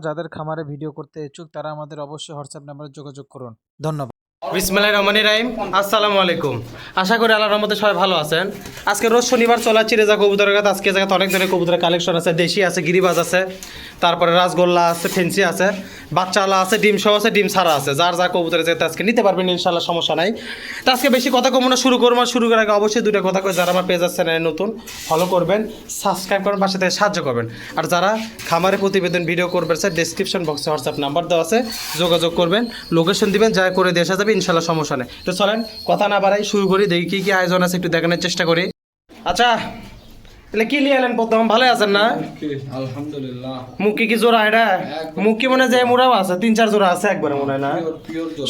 যাদের খামারে ভিডিও করতে ইচ্ছুক তারা আমাদের অবশ্যই হোয়াটসঅ্যাপ নাম্বারে যোগাযোগ করুন। ধন্যবাদ। বিসমিল্লাহির রহমানির রহিম। আসসালামু আলাইকুম। আশা করি আল্লাহর রহমতে সবাই ভালো আছেন। আজকে রোজ শনিবার চলা চিরেজা কবুতরের কাছে আজকে জায়গাতে অনেক ধরনের কবুতরের কালেকশন আছে। দেশি আছে, গিরিবাজ আছে, তারপরে রাসগোল্লা আছে, ফেন্সি আছে, বাচ্চাওয়ালা আছে, ডিম সহ আছে, ডিম ছাড়া আছে। যার যা কবুতরের যেতে আজকে নিতে পারবেন ইনশাল্লাহ, সমস্যা নাই। তো আজকে বেশি কথা কমো না, শুরু করবো। শুরু করার আগে অবশ্যই দুটো কথা কই, যারা আমার পেজ আছে চ্যানেলে নতুন ফলো করবেন, সাবস্ক্রাইব করবেন, পাশে থেকে সাহায্য করবেন। আর যারা খামারে প্রতিবেদন ভিডিও করবেন স্যার, ডেসক্রিপশন বক্সে হোয়াটসঅ্যাপ নাম্বার দেওয়া আছে, যোগাযোগ করবেন, লোকেশন দিবেন, যা করে দিয়ে আসা যাবে ইনশাল্লাহ, সমস্যা নেই। তো চলেন কথা না বাড়াই শুরু করি, দেখি কী কী আয়োজন আছে একটু দেখানোর চেষ্টা করি। আচ্ছা, তাহলে কি নিয়ে এলেন প্রথম? ভালো আছেন না? আলহামদুলিল্লাহ। মুখি কি জোড়া? এটা মুখি মনে হয় যে মুড়াও আছে, 3-4 জোড়া আছে একবারে মনে হয় না?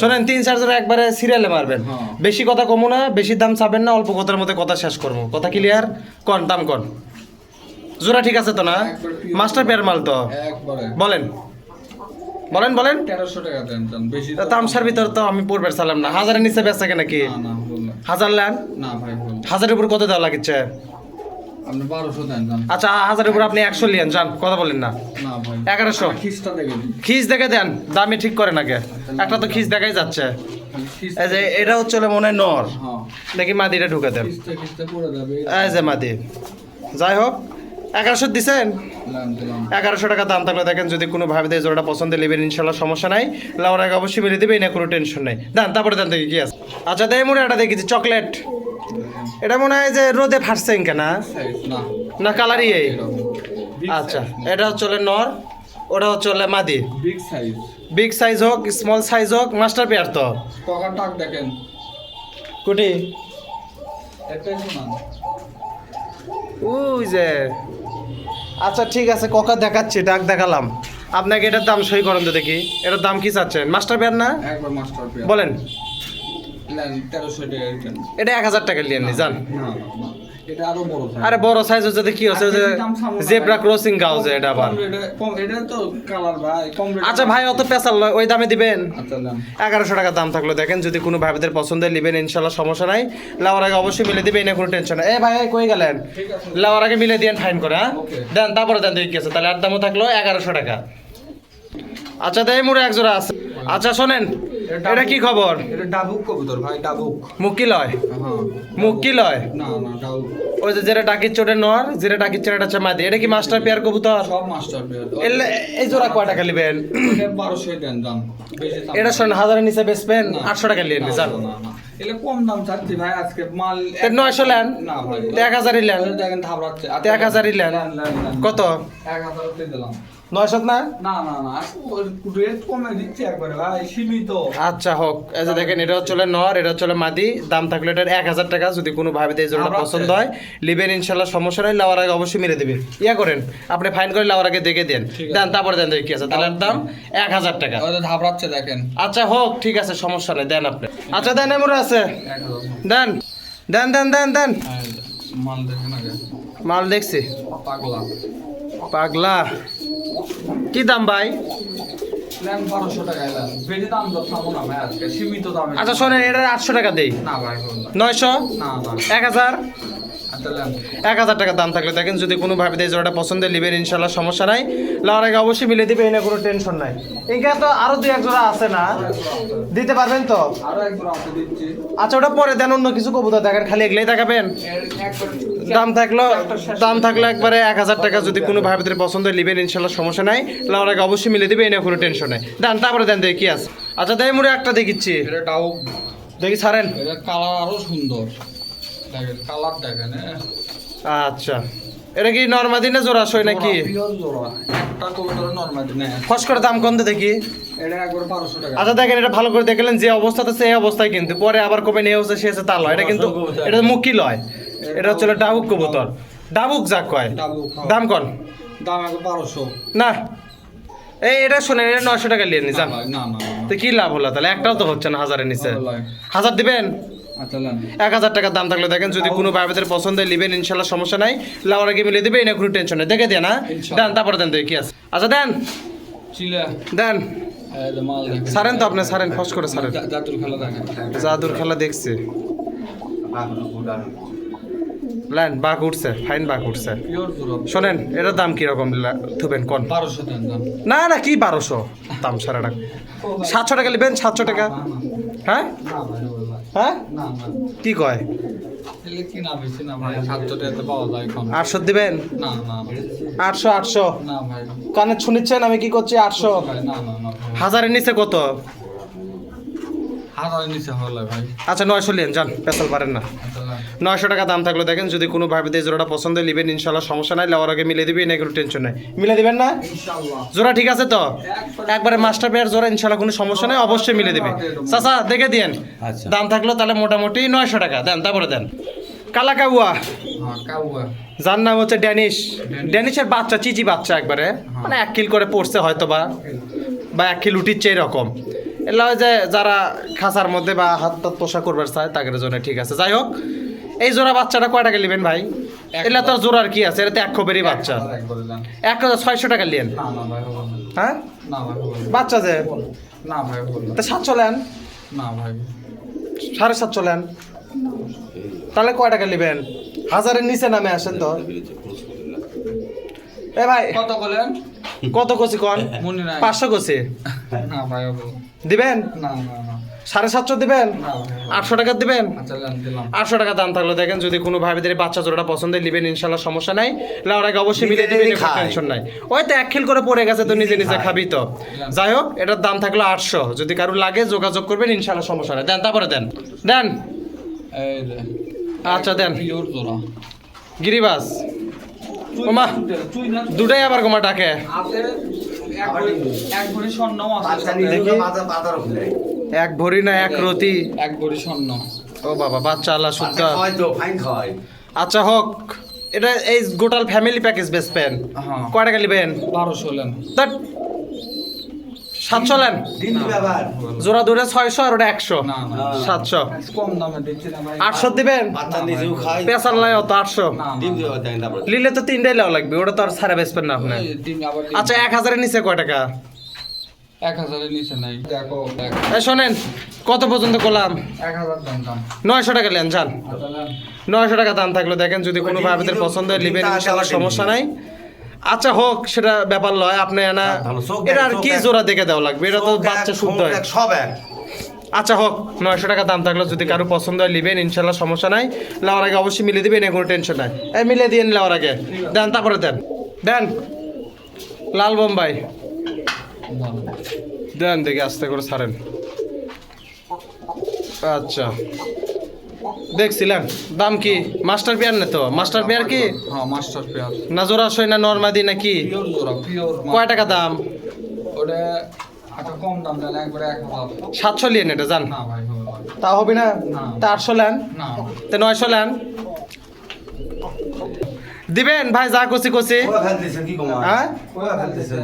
শোনেন, 3-4 জোড়া একবারে সিরিয়ালে মারবেন। বেশি কথা কমো না, বেশি দাম চাবেন না, অল্প কথার মধ্যে কথা শেষ করবো। কথা ক্লিয়ার? কন দাম কন। জোড়া ঠিক আছে তো না? মাস্টার পেয়ার মাল তো? বলেন বলেন বলেন। 1300 টাকা দেন, বেশি তামসার ভিতর তো আমি পড়বে চালাম না। হাজারের নিচে বেচা কেন কি? না বললাম হাজার লেন না ভাই, বললাম হাজারের উপর কত দেওয়া লাগছে? আপনি 1200 দেন। আচ্ছা, হাজারের উপর আপনি 100 লিয়েন, যান, কথা বলেন না। না ভাই, 1100 খিস্তা দেখে দিন। খিস দেখে দেন, দামে ঠিক করেন আগে। একটা তো খিস দেখাই যাচ্ছে। এই যে এটা হচ্ছে মনে হয় নর, হ্যাঁ দেখি মাদিটা ঢুকে দেন। খিস্তা পড়ে যাবে। এই যে মাদি, যাই হোক 1100 দিছেন। 1100 টাকা দাম থাকলে দেখেন, যদি কোনো ভাবে দিয়ে জোড়াটা পছন্দ নেবেন ইনশাল্লাহ, সমস্যা নাই। লাউর আগে অবশ্যই মিলে দেবে, না কোনো টেনশন নাই। দেন, তারপরে দেন দেখি কি আছে। আচ্ছা, দেয় মনে এটা দেখেছি চকলেট। এটা মনে হয় যে রোদে ফাটছে কেনা না না, কালারই এই। আচ্ছা, এটা হচ্ছে নর, ওটা হচ্ছে মাদি। বিগ সাইজ, বিগ সাইজ হোক, স্মল সাইজ হোক, মাস্টার পেয়ার তো। ককার টাক দেখেন। কুটি একটাই শোনান। ওই যে, আচ্ছা ঠিক আছে, ককা দেখাচ্ছি, ডাক দেখালাম আপনাকে। এটার দাম সই করেন তো দেখি। এটার দাম কি চাচ্ছেন? মাস্টার পেয়ার না? একবার মাস্টার পেয়ার বলেন। 1300 টাকা দেন। এটা 1000 টাকা নিয়ে নি, যান। না এটা আরো বড় সাইজ। আরে বড় সাইজ হচ্ছে কি হচ্ছে যে জেব্রা ক্রসিং গাউজ, এটা আবার এটা তো কালার ভাই কম রেট। আচ্ছা ভাই, অত পেশাল নয়, ওই দামে দিবেন। আচ্ছা দেন। 1100 টাকা দাম থাকলো দেখেন, যদি কোনো ভাইদের পছন্দের নেবেন ইনশাল্লাহ, সমস্যা নাই। লাওয়ার আগে অবশ্যই মিলে দিবে, না কোনো টেনশন নাই। ভাই কই গেলেন? লাওয়ার আগে মিলে দিয়ে ফাইন করে, হ্যাঁ দেন, তারপরে দেন দেখি কি আছে। তাহলে আর দামও থাকলো 1100 টাকা। আচ্ছা, দেয় মুড়ে এক জোড়া আছে। আচ্ছা শোনেন, এটা কি খবর? এটা ডাবুক কবুতর ভাই, ডাবুক। মুখ কি লয়? হ্যাঁ মুখ কি লয়? না ডাবুক। ওই যে যেটা ডাকির চোটে নর, যেটা ডাকির চোটে হচ্ছে মাদি। এটা কি মাস্টার পেয়ার কবুতর? সব মাস্টার পেয়ার। এই জোড়া কয় টাকা নেবেন? এটা 1200 দেন দাম, বেশি দাম। এটা শোনেন, 1000-এর নিচে বেচবেন, 800 টাকা নিয়ে নিন, যান। না এটা কম দাম চাচ্ছি ভাই, আজকে মাল 900 লেন। না ভাই, 1000-ই লেন। দেখেন থাবড়াচ্ছে। 1000-ই লেন। কত? 1000 তে দিলাম। 900 না? না রেট কমে দিচ্ছি একবারে ভাই, সীমিত। আচ্ছা হোক। এই যে দেখেন, এটা হচ্ছে নর, এটা হচ্ছে মাদি। দাম থাকলে এটার 1000 টাকা। যদি কোনো ভাবে এই জোড়াটা পছন্দ হয় লিবেন ইনশাল্লাহ, সমস্যা নাই। লাওয়ার আগে অবশ্যই মেরে দেবে। ইয়া করেন, আপনি ফাইন করে লাওয়ার আগে দেখে দেন, দেন তারপরে দেন দেখি কি আছে। তাহলে দাম 1000 টাকা। ওদের থাবড়াচ্ছে দেখেন। আচ্ছা হোক, ঠিক আছে, সমস্যা নেই, দেন আপনি। আচ্ছা দেন, এমন আছে, 1000 দেন দেন দেন দেন দেন। মাল দেখেন আগে। মাল দেখছি, পাগলা। পাগলা। কি দাম ভাই? লেন 1200 টাকা এলাম, বেশি দাম তো থামো না ভাই, আজকে সীমিত দামে। আচ্ছা শোনেন, এটা 800 টাকা দেই। না ভাই বললাম 900, না 1000। আচ্ছা লেন। 1000 টাকা দাম থাকলে দেখেন, যদি কোনো ভাবে এই জোড়াটা পছন্দ নেবেন ইনশাল্লাহ, সমস্যা নাই। লাওয়ার আগে অবশ্যই মিলে দিবে, এনে কোনো টেনশন নাই। এখানে তো আরো 2-1 জোড়া আছে না, দিতে পারবেন তো? আরো একবার আপনি দিচ্ছি। আচ্ছা, ওটা পরে দেন, অন্য কিছু কবুতর দেখেন, খালি এগুলাই দেখাবেন। দাম থাকলো একবারে 1000 টাকা। যদি কোনো ভাবে পছন্দ নেবেন ইনশাল্লাহ, সমস্যা নাই। লাওয়ার আগে অবশ্যই মিলে দিবে, এনে কোনো টেনশন নাই। দেন তারপরে দেন দেখি কি আছে। আচ্ছা দেয় মুড়ে একটা দেখিচ্ছি, এটা ডাউক। দেখি ছাড়েন। এটা কালার আরো সুন্দর দেখেন, কালার দেখেন। আচ্ছা, এটা কি নরমাদি না জোড়া সই নাকি? পিওর জোড়া, একটা কবুতর নরমালি না। ফস করে দাম কম দেখি। এটা একবার 1200 টাকা। আচ্ছা দেখেন, এটা ভালো করে দেখলেন, যে অবস্থাতে সেই অবস্থায়, কিন্তু পরে আবার কবে নিয়ে হচ্ছে সে আছে তা লয়। এটা কিন্তু এটা মুখি লয়, এটা হচ্ছে ডাবুক কবুতর। ডাবুক যাক কয়। ডাবুক। দাম কন। দাম একবার 1200। না, এটা শোনেন, এটা 900 টাকা নিয়ে নি, যান। না না তো কি লাভ হলো তাহলে? একটাও তো হচ্ছে না 1000-এর নিচে। 1000 দিবেন? আচ্ছা লেন। 1000 টাকা দাম থাকলে দেখেন, যদি কোনো ভাইদের পছন্দ নেবেন ইনশাল্লাহ, সমস্যা নাই। লাওয়ার আগে মিলে দিবে, এটা কোনো টেনশন নেই। দেখে দেন, হ্যাঁ দেন, তারপরে দেন দেখি কি আছে। আচ্ছা দেন চিলা দেন। এই যে মাল দেখেন। সারেন তো আপনি, সারেন, ফস করে সারেন। জাতুর খেলা দেখেন। জাদুর খেলা দেখছি। লাইন বাঘ উঠছে, ফাইন বাঘ উঠছে। পিওর জোড়া শোনেন এটার দাম কিরকম থুবেন কোন? 1200 দেন দাম। না না কি 1200 দাম সারা টাকা, 700 টাকা নেবেন, 700 টাকা। হ্যাঁ না ভাই ওগুলা। হ্যাঁ না না কি কয়? এলে কি না বেশি না ভাই, 700 টাকাতে পাওয়া যায় এখন। 800 দিবেন? না না 800 800 না ভাই, কানে শুনেছেন আমি কি করছি? 800। ভাই না না না ভাই। হাজারের নিচে কত? হাজারের নিচে হলে ভাই। আচ্ছা 900 নেন, যান পেছাল পারেন না। আচ্ছা, না। 900 টাকা দাম থাকলো দেখেন, যদি কোনো ভাবে দিয়ে জোড়াটা পছন্দ হয় নেবেন ইনশাল্লাহ, সমস্যা নাই, লেওয়ার আগে মিলে দিবেন, এগুলো টেনশন নাই। মিলে দিবেন না? ইনশাআল্লাহ। জোড়া ঠিক আছে তো? একবারে মাস্টার পেয়ার জোড়া ইনশাল্লাহ, কোনো সমস্যা নাই, অবশ্যই মিলে দিবে। চাচা দেখে দিয়েন। আচ্ছা। দাম থাকলো তাহলে মোটামুটি 900 টাকা দেন, তারপরে দেন। কালা কাউয়া, হ্যাঁ কাউয়া। যার নাম হচ্ছে ড্যানিশ। ড্যানিশের বাচ্চা, চিচি বাচ্চা একবারে, মানে 1 কিল করে পড়ছে হয়তো বা 1 কিল উঠিচ্ছে এরকম। এলা ওই যে যারা খাঁচার মধ্যে বা হাত টাত পোষা করবার চায় তাদের জন্য ঠিক আছে। যাই হোক, এই জোড়া বাচ্চাটা কয় টাকা নেবেন ভাই? এলা তো জোড়ার কি আছে, এটা তো 1 খোপেরই বাচ্চা। 1600 টাকা নেন। না না ভাই হবে না। হ্যাঁ না ভাই হবে না। বাচ্চা যে, না ভাই হবে না। তা 700 নেন, না ভাই। 750 নেন, তাহলে কয় টাকা নেবেন? হাজারের নিচে নামে আসেন তো। এ ভাই কত বলেন? কত কছি কন? মনে নাই। 500 কছি না ভাই হবে না। দিবেন? না না না 750 দিবেন? না ভাই। 800 টাকা দিবেন? আচ্ছা দেন, দিলাম। 800 টাকা দাম থাকলো দেখেন, যদি কোনো ভাবিদের বাচ্চা জোড়াটা পছন্দ হয় নেবেন ইনশাল্লাহ, সমস্যা নাই। লাউর আগে অবশ্যই মিলে দিবেন, কোনো টেনশন নাই। ওই তো 1 খিল করে পড়ে গেছে তো, নিজে নিজে খাবি তো। যাই হোক, এটার দাম থাকলো 800, যদি কারো লাগে যোগাযোগ করবেন ইনশাল্লাহ, সমস্যা নাই। দেন তারপরে দেন, দেন। এই যে আচ্ছা দেন। পিওর জোড়া। গিরিবাস ওমা, তুই না দুটাই আবার গোমা ডাকে। আপনি এক ভরি স্বর্ণ আছে। দেখি। এক ভরি না এক রতি? এক ভরি স্বর্ণ। ও বাবা, বাচ্চা আল্লাহ শুদ্ধ। ফাইন খাওয়াই। আচ্ছা হোক, এটা এই গোটাল ফ্যামিলি প্যাকেজ বেচবেন, হ্যাঁ। কয় টাকা নেবেন? 1200 লেন। তা 700 নেন। দিন দিবে আবার। জোড়া দূরে 600 আর ওটা 100। না না 700। কম দামে দিচ্ছি না ভাই। 800 দিবেন? বাচ্চা নিজেও খাই। পেশার লাই অত 800 না ডিম দিবে দেন তারপরে। লিলে তো 3টাই লাও লাগবে, ওটা তো আর সারা বেচবেন না আপনি। দিন আবার দিন। আচ্ছা 1000 এর নিচে কয় টাকা? 1000 এর নিচে নাই। দেখো এই শোনেন, কত পর্যন্ত করলাম? 1000 দাম দাম। 900 টাকা নেন, যান। আচ্ছা লেন। 900 টাকা দাম থাকলো দেখেন, যদি কোনো ভাবিদের পছন্দ হয় নেবেন ইনশাআল্লাহ, সমস্যা নাই। আচ্ছা হোক, সেটা ব্যাপার লয়, আপনি না ভালো, চোখ এটা দেখ, আর চোখ কি দেখ। জোড়া দেখে দেওয়া লাগবে, এটা তো বাচ্চা শুদ্ধ হয়। সব এক। আচ্ছা হোক, 900 টাকা দাম থাকলো, যদি কারো পছন্দ হয় নেবেন ইনশাল্লাহ, সমস্যা নাই। লাওয়ার আগে অবশ্যই মিলে দিবেন, কোনো টেনশন নাই। এই মিলে দিন লাওয়ার আগে, দেন তারপরে দেন। দেন লাল বোম্বাই ভালো। দেন, দেখি আস্তে করে ছাড়েন। আচ্ছা দেখছিলেন দাম কি? মাস্টার পেয়ার না তো? মাস্টার পেয়ার কি হ্যাঁ মাস্টার পেয়ার। না জোড়া সই না নরমাদি নাকি? পিওর জোড়া, পিওর। কয় টাকা দাম? ওটা একটা কম দাম দেন, একবারে 1000। 700 লিয়েন এটা, যান। না ভাই হবে না। তা হবে না? না। তা 800 লেন, না তা 900 লেন। দিবেন ভাই, যা কষি কষি। ওরা ফেলতেছে কি কমা? হ্যাঁ ওরা ফেলতেছে।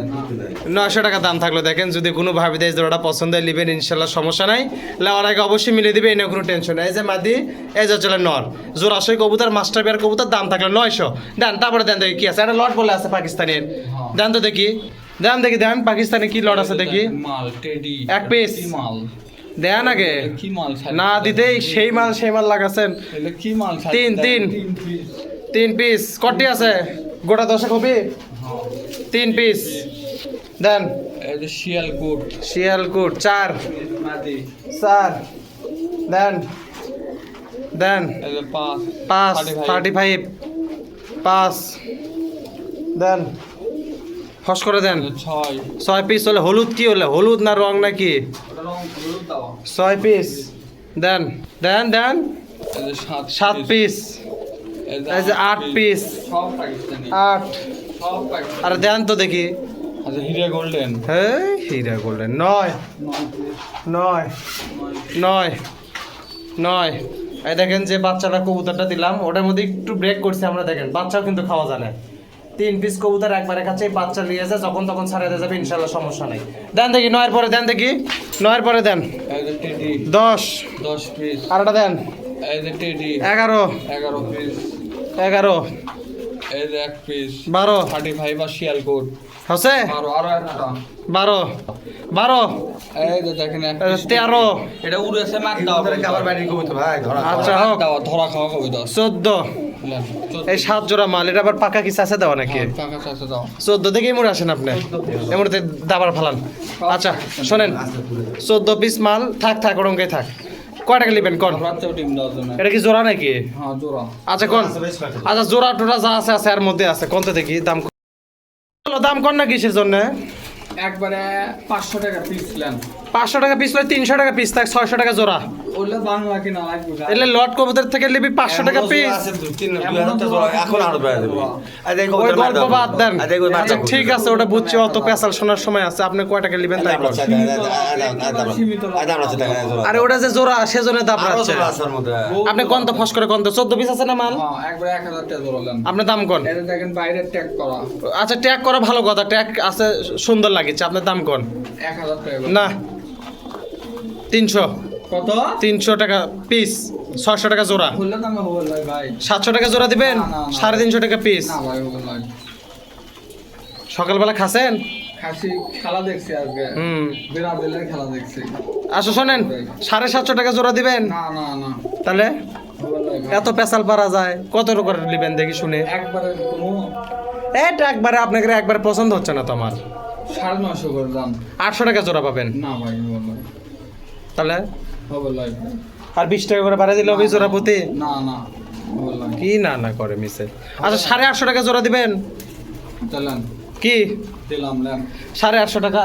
900 টাকা দাম থাকলো দেখেন, যদি কোনো ভাবি দেয় জোড়াটা পছন্দ হয় নেবেন ইনশাল্লাহ, সমস্যা নাই। লাওয়ার আগে অবশ্যই মিলে দিবে, এনে কোনো টেনশন নাই। এই যে মাদি, এই যে চলে নর, জোড়া সই কবুতর, মাস্টার পেয়ার কবুতর, দাম থাকলো 900। দেন তারপরে দেন দেখি কি আছে। একটা লট বলে আছে পাকিস্তানের, দেন তো দেখি, দেন দেখি, দেন পাকিস্তানি কি লট আছে দেখি। মাল টেডি এক piece। কি মাল? দেন আগে, কি মাল? না দিতেই সেই মাল লাগাছেন। এটা কি মাল? তিন, তিন। piece। 3 পিস কটি আছে? গোটা 10 কপি, হ্যাঁ 3 পিস দেন। এই যে শিয়ালকোট শিয়ালকুট 4 মাদি। 4 দেন, দেন। এই যে 5 5 35 5 দেন, ফস করে দেন। 6 6 পিস হলে হলুদ, কি হলে হলুদ না রং নাকি? ওটা রং হলুদ দাও। 6 পিস দেন, দেন দেন। এই যে 7 পিস, এই যে 8 পিস, সব পাকিস্তানি, 8। সব পাকিস্তানি। আরে দেন তো দেখি। আচ্ছা হিরা গোল্ডেন হ্যাঁ হীরা গোল্ডেন 9 9 9 9। এই দেখেন যে বাচ্চাটা কবুতরটা দিলাম, ওটার মধ্যে একটু ব্রেক করছে আমরা, দেখেন বাচ্চাও কিন্তু খাওয়া জানে। 3 পিস কবুতর একবারে কাছে, বাচ্চা নিয়ে যায়, যখন তখন ছাড়াই যাবে ইনশাল্লাহ, সমস্যা নাই। দেন দেখি 9 এর পরে দেন দেখি, 9 এর পরে দেন। এই যে টেডি 10 পিস। আরটা দেন। এই যে টেডি 11 পিস। 11 এই যে 1 পিস। 12 35 আর শিয়ালকোট হচ্ছে 12 আরো একটা 12 12 এই যে দেখেন 13 এটা উড়েছে মার দাও খাবার বাইরে কবুতর ভাই ধরা আচ্ছা হোক দাও ধরা খাওয়া কবি দাও 14 এই 7 জোড়া মাল এটা আবার পাকা কি চাষে দেওয়া নাকি টাকা চাষে দাও 14 থেকে এমুড়ে আসেন আপনি এমুড়েতে দাবার ফালান আচ্ছা শোনেন 14 পিস মাল থাক ওরঙ্গাই থাক কয় টাকা নেবেন কোন রাতে ডিম দাও জন্য এটা কি জোড়া নাকি হ্যাঁ জোড়া আচ্ছা কোন আচ্ছা জোড়া টোড়া যা আছে এর মধ্যে আছে কোনটা দেখি দাম দাম কোন না কিসের জন্য একবারে 500 টাকা পিস লেন 500 টাকা পিস লয় 300 টাকা পিস থাক 600 টাকা জোড়া ওইলে বাংলা কিনা লাগবে এলে লট কবুতর থেকে নিবি 500 টাকা পিস আছে 2000 টাকা এখন আরো বেড়ে দেবে আর দেখো ওই গল্প বাদ দেন আচ্ছা ঠিক আছে ওটা বুঝছি অত পেশাল শোনার সময় আছে আপনি কয় টাকা নেবেন তাই বলেন আরে ওটা যে জোড়া সেজন্য দাম রাখছে আপনি কোন তো ফস করে কোন তো 14 পিস আছে না মাল হ্যাঁ একবারে 1000 টাকা জোড়া লেন আপনি দাম কোন এটা দেখেন বাইরে ট্যাগ করা আচ্ছা ট্যাগ করা ভালো কথা ট্যাগ আছে সুন্দর লাগছে আপনার দাম কোন 1000 টাকা না 300 কত 300 টাকা পিস 600 টাকা জোড়া বললে দাম হবে ভাই 700 টাকা জোড়া দিবেন না, না, না। 350 টাকা পিস না ভাই হবে না সকালবেলা খাসেন খাসি খেলা দেখছি আজকে ব্রাজিলের খেলা দেখছি আসো শোনেন 750 টাকা জোড়া দিবেন না না না তাহলে হবে না ভাই। এত পেশাল পারা যায় কত করে নেবেন দেখি শুনে একবারে কোনো এটা একবারে আপনাকে একবার পছন্দ হচ্ছে না তো আমার 950 করে দাম 800 টাকা জোড়া পাবেন না ভাই হবে না তাহলে হবে না আর 20 টাকা করে বাড়াই দিলে হবে জোড়া প্রতি না না হবে না কি না করে মিসে আচ্ছা 850 টাকা জোড়া দিবেন চলেন কি দিলাম লেন 850 টাকা